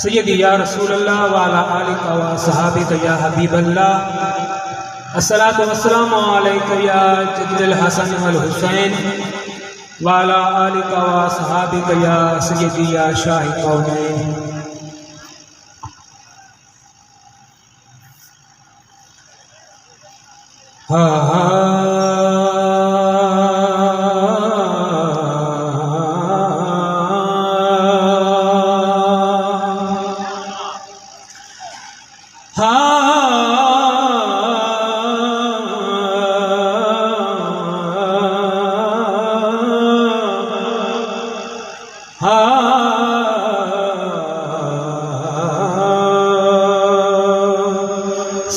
सय्यदी या रसूल अल्लाह व अला आलिका व सहाबिका या हबीब अल्लाह, अस्सलातु वस्सलामु अलैका या जद्दल हसन वल हुसैन व अला आलिका व सहाबिका या सय्यदी या शाही कौनैन।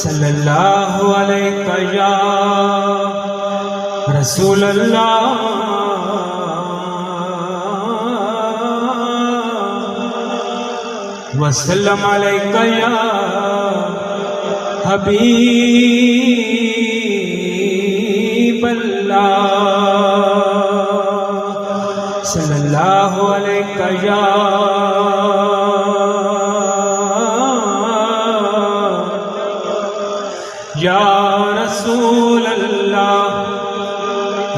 सल्लल्लाहु अलैका या रसूल अल्लाह, वसल्लम अलैका या हबीब अल्लाह, सल्लल्लाहु अलैका या रसूल अल्लाह,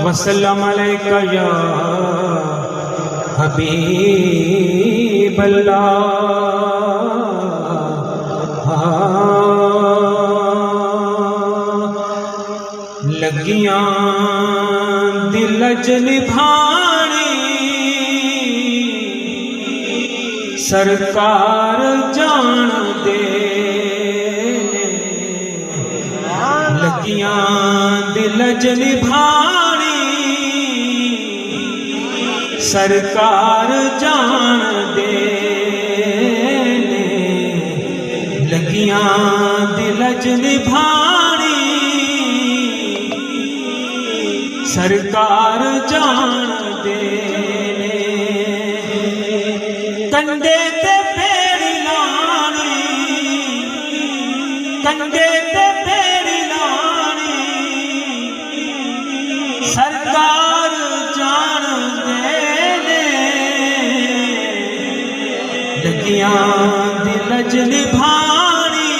वसल्लम अलैका या हबीब अल्लाह। लगियां दिल च निभानी सरकार जान दे, लगियां दिल च निभानी सरकार जान दे, लगियां दिल च निभानी सरकार जान दे। कंधे ते फेरी लानी, कंधे ते फेरी लानी सरकार जान दे, लगियां दिल च निभानी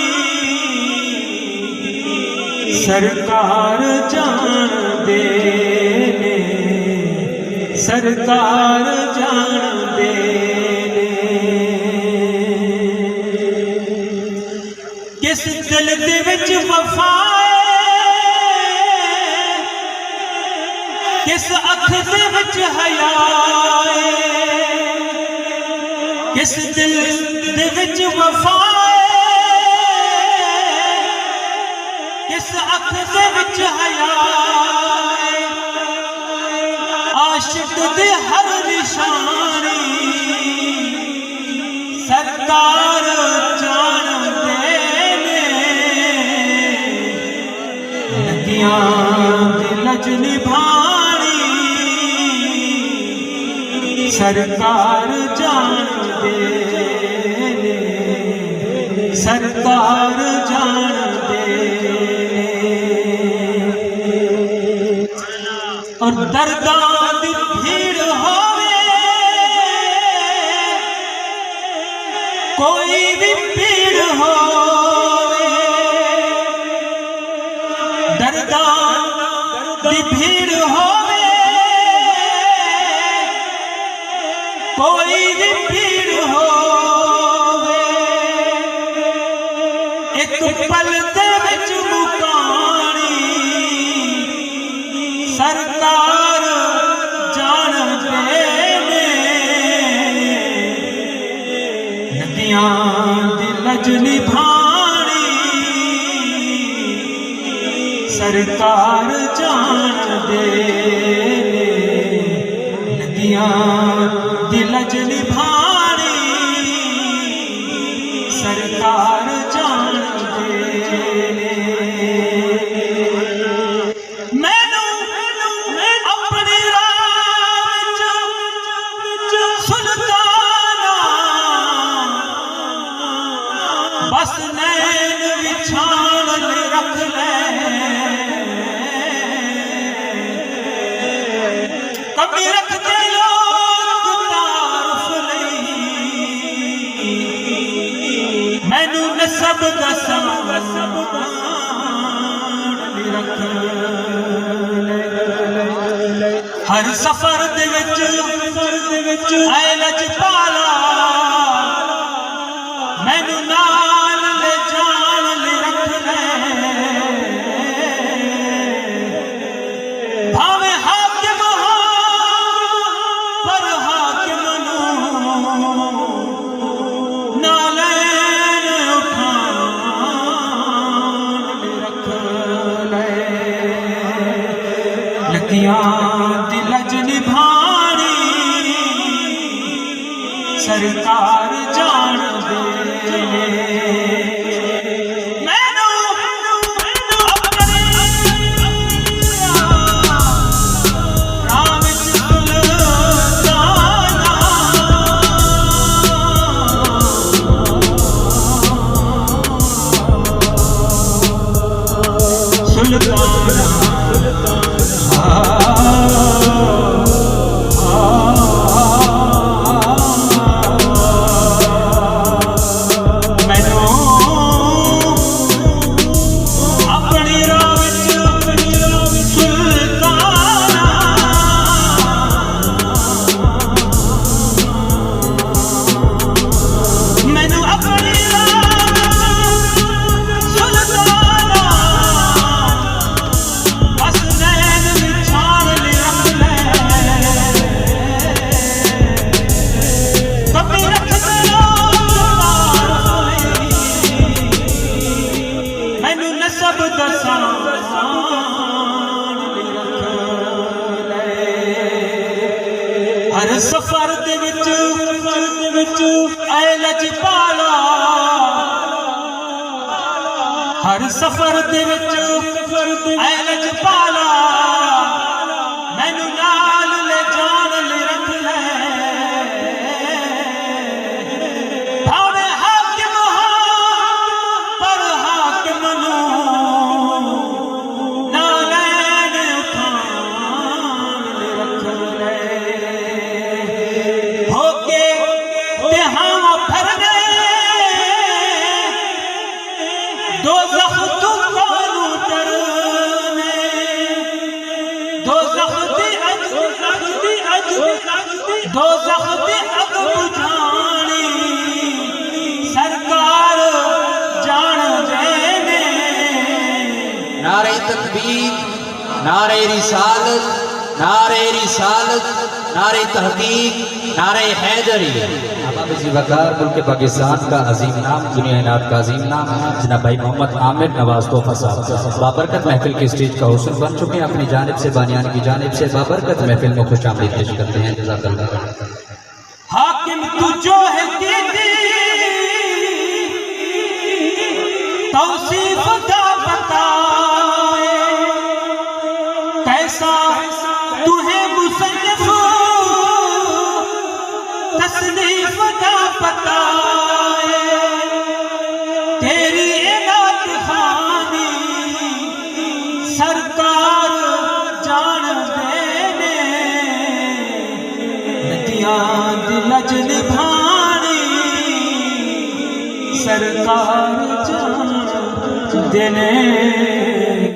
सरकार जान दे, सरकार जान दे। किस दिल दे विच वफा है, किस अख दे विच हया है, किस दिल दे विच वफा है, किस अख दे विच हया है। आशिक दे हर निशानी सरकार जान दे, लगियां दिल च निभानी सरकार जान दे, सरकार जान दे। और दर्दां दी भीड़ होवे कोई भी पीड़ होवे, दर्दां दी भीड़ होवे कोई भी पीड़ होवे, एक पल दे विच मुकानी सरकार जान दे, लगियां दिल च निभानी सरकार जान दे, लगियां दिल च निभानी सरकार जान दे। बस नैन विछान रख ले, कभी रख दे लोग तारुफ नहीं, नसब दसां रख हर सफर दे विच ऐ लजपाला मैनू नाल ले जान ले रख ले भावे हाकिम हो पर हाकिम नू नालैन उठान ले रख ले लगियां दिलज निभानी सरकार जान दे हर सफर दे विच ऐ लजपाला हर सफर दे विच ऐ लजपाला मैनू नाल ले जान ले रख ले भावे हाकिम हो पर हाकिम नू नालैन उठान ले रख ले होके ते हम भर गए दोज़ख तू कानू डरने दोज़ख दी अग बुझानी सरकार जान देने नारे तकबीर नारे रिसालत नारे तहकीक नारे हैदरी वकार मुल्क पाकिस्तान का अजीम नाम दुनिया नात का अजीम नाम जनाब भाई मोहम्मद आमिर नवाज तोहफा साहब बाबरकत महफिल की स्टेज का हुस्न बन चुके हैं। अपनी जानिब से बानियान की जानिब से बाबरकत महफिल में खुश आमदीद पेश करते हैं। जज़ाकल्लाह। हाकिम तू जो है तौसीफ का बताए कैसा तुहे मुसन्निफ तसनीफ का बताए तेरी इनात खानी सरकार जान देने नदियां दिलज निभानी सरकार जान देने